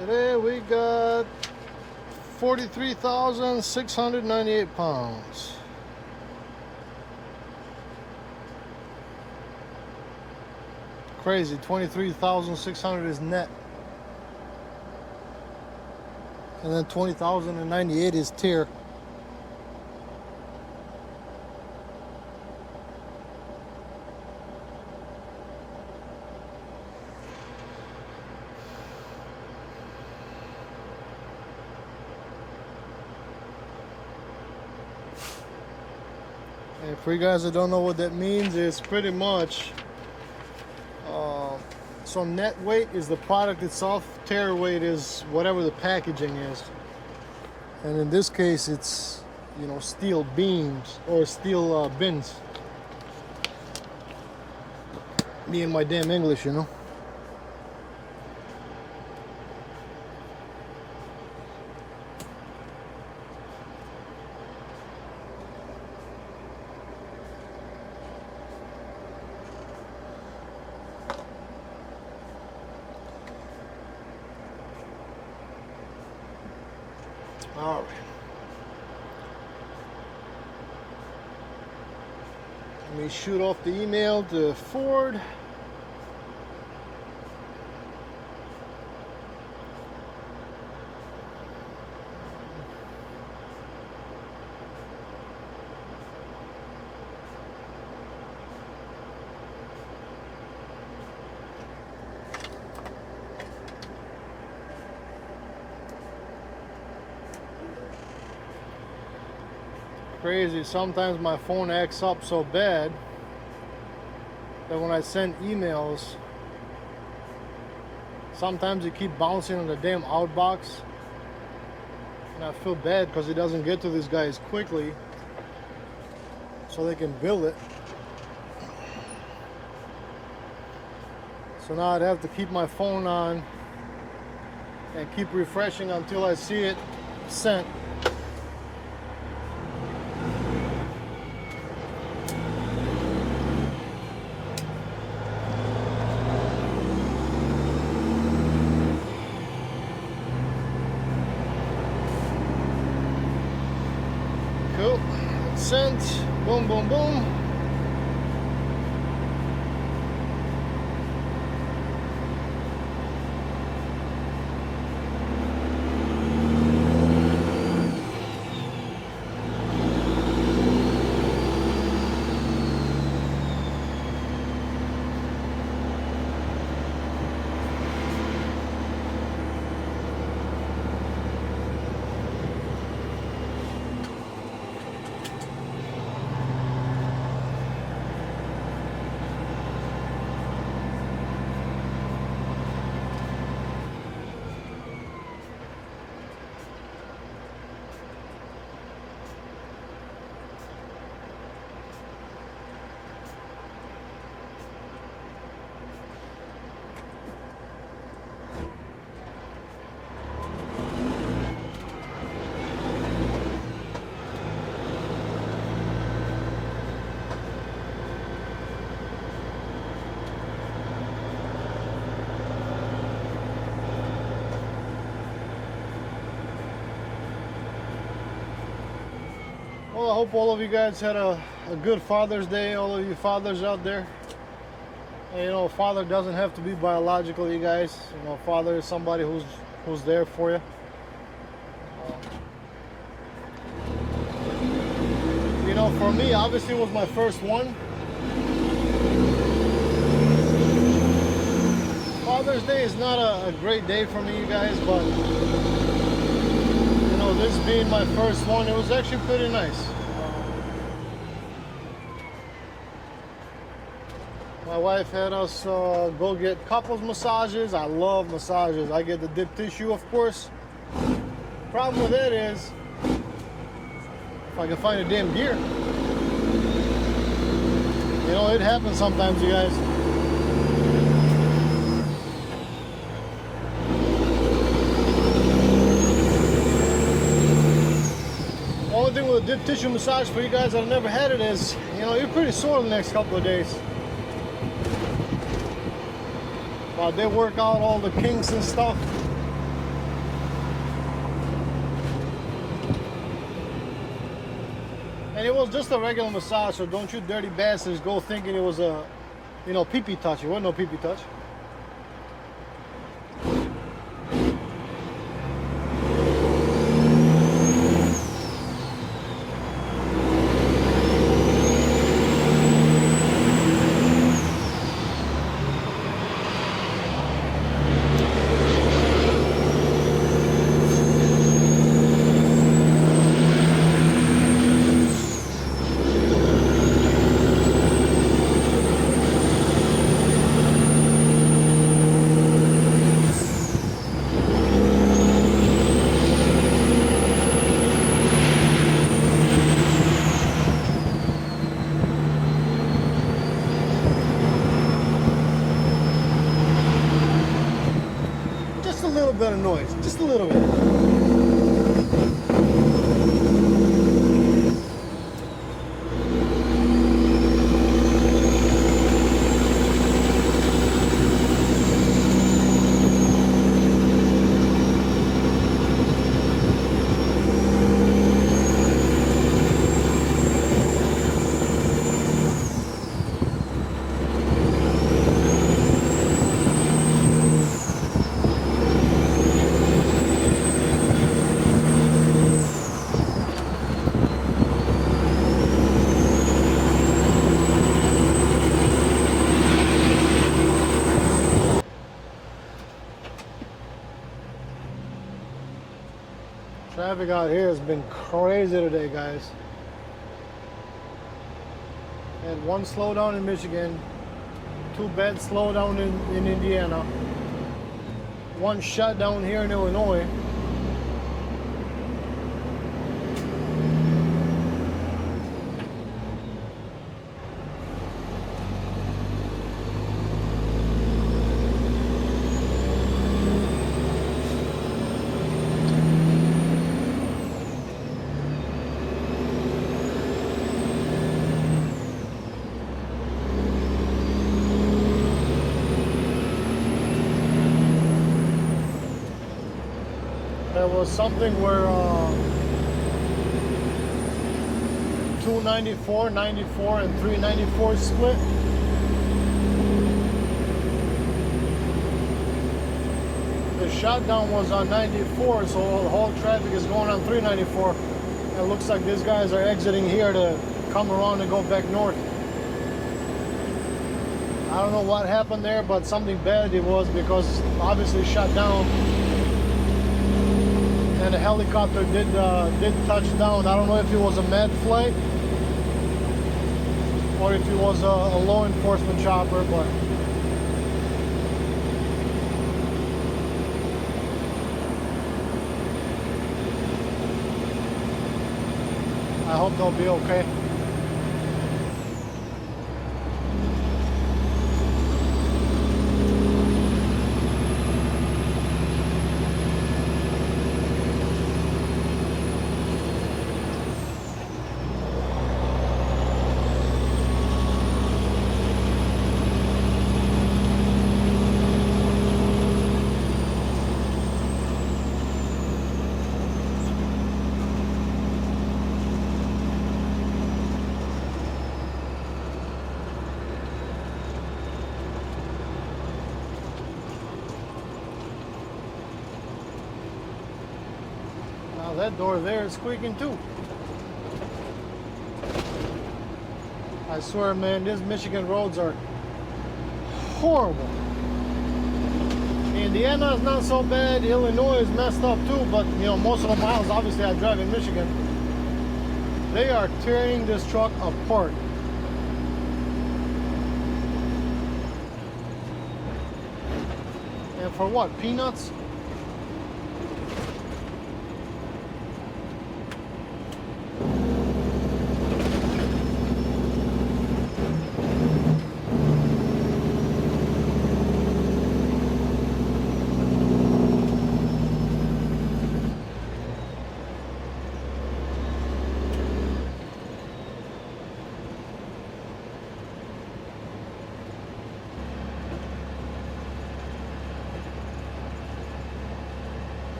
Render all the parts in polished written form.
Today we got 43,698 pounds. Crazy, 23,600 is net. And then 20,098 is tier. And for you guys that don't know what that means, it's pretty much so net weight is the product itself, tear weight is whatever the packaging is. And in this case, it's, you know, steel beams or steel bins. Me and my damn English, you know. All right. Let me shoot off the email to Ford. Crazy, sometimes my phone acts up so bad that when I send emails, sometimes it keep bouncing on the damn outbox, and I feel bad because it doesn't get to these guys quickly so they can bill it. So now I'd have to keep my phone on and keep refreshing until I see it sent. Cool. Sent. Boom, boom, boom. Well, I hope all of you guys had a good Father's Day, all of you fathers out there. And, you know, a father doesn't have to be biological, you guys. You know, a father is somebody who's there for you. You know, for me, obviously it was my first one. Father's Day is not a great day for me, you guys, but you know, this being my first one, it was actually pretty nice. My wife had us go get couples massages. I love massages. I get the dip tissue, of course. Problem with that is, if I can find a damn gear. You know, it happens sometimes, you guys. Only thing with a dip tissue massage for you guys that have never had it is, you know, you're pretty sore the next couple of days. While they work out all the kinks and stuff. And it was just a regular massage, so don't you dirty bastards go thinking it was a, you know, pee-pee touch. It wasn't no pee-pee touch. Just a little bit of noise, just a little bit. Traffic out here has been crazy today, guys. Had one slowdown in Michigan, 2 bad slowdown in Indiana, 1 shutdown here in Illinois. There was something where 294, 94, and 394 split. The shutdown was on 94, so the whole traffic is going on 394. It looks like these guys are exiting here to come around and go back north. I don't know what happened there, but something bad it was, because obviously shut down. And the helicopter did touch down. I don't know if it was a med flight or if it was a law enforcement chopper, but I hope they'll be okay. That door there is squeaking too. I swear, man, these Michigan roads are horrible. Indiana is not so bad. Illinois is messed up too, but you know, most of the miles obviously I drive in Michigan. They are tearing this truck apart. And for what? Peanuts?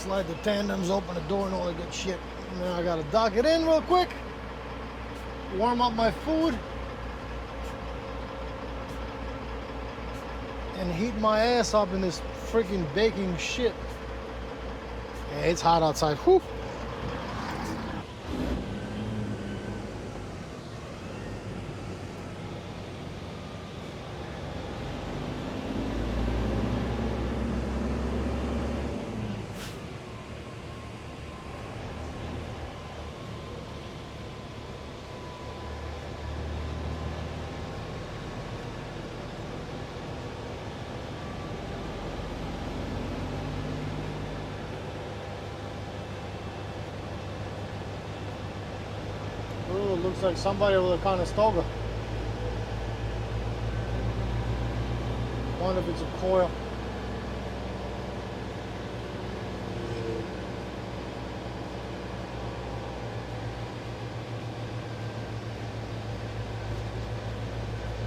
slide the tandems, open the door, and all that good shit. And then I gotta dock it in real quick, warm up my food, and heat my ass up in this freaking baking shit. Yeah, it's hot outside. Whew. Ooh, looks like somebody with a Conestoga. Wonder if it's a coil.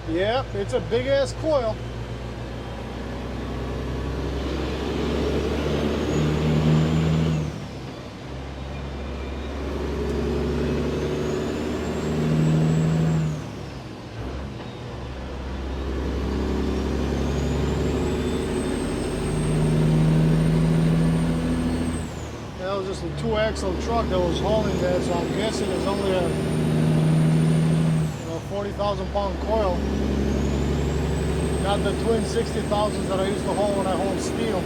Yep, it's a big ass coil. That was just a 2-axle truck that was hauling that, so I'm guessing it's only a 40,000 pound coil. Got the twin 60,000s that I used to haul when I hauled steel.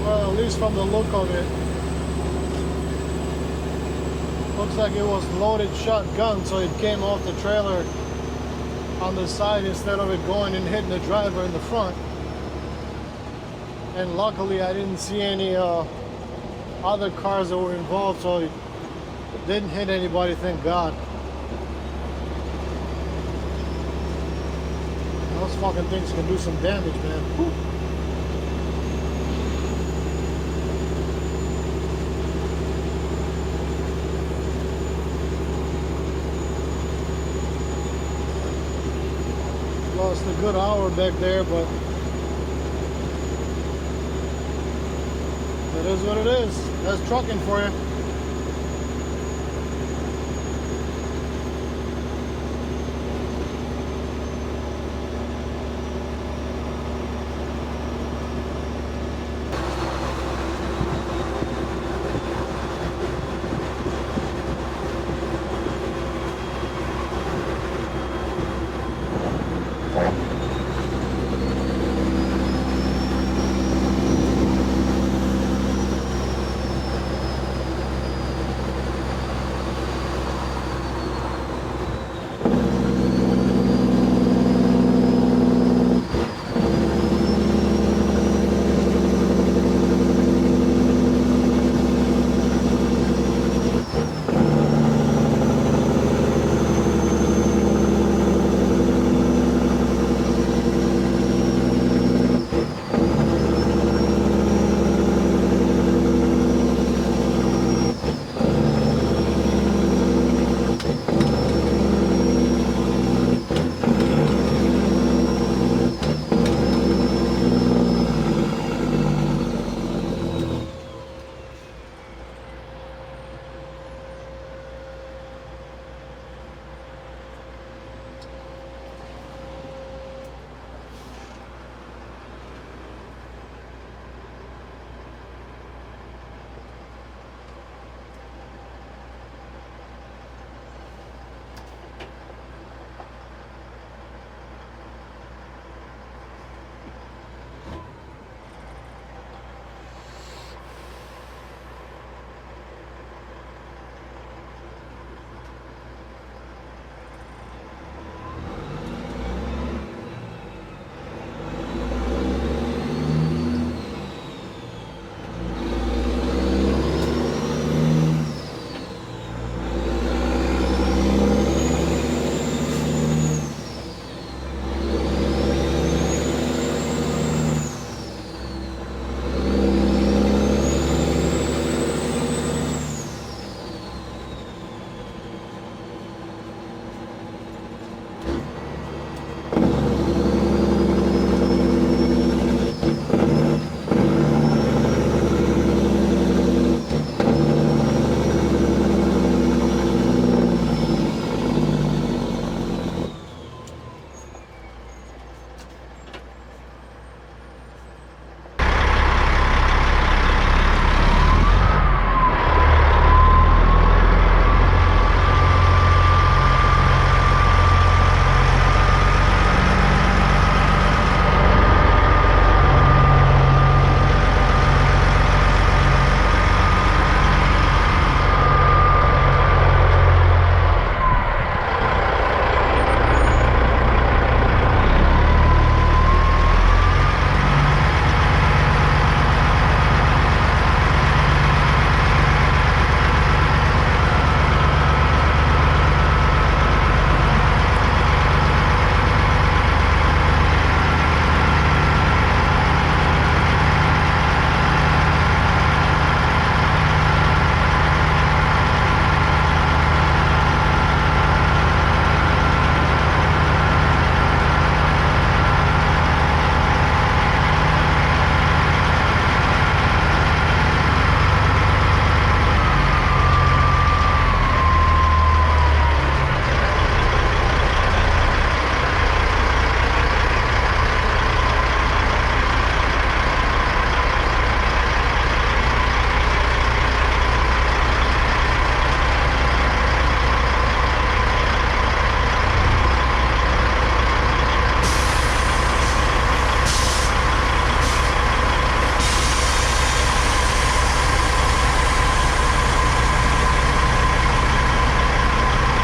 Well, at least from the look of it, looks like it was loaded shotgun, so it came off the trailer on the side instead of it going and hitting the driver in the front. And luckily I didn't see any other cars that were involved, so it didn't hit anybody, thank God. Those fucking things can do some damage, man. Whew. Lost a good hour back there, but it is what it is. That's trucking for you.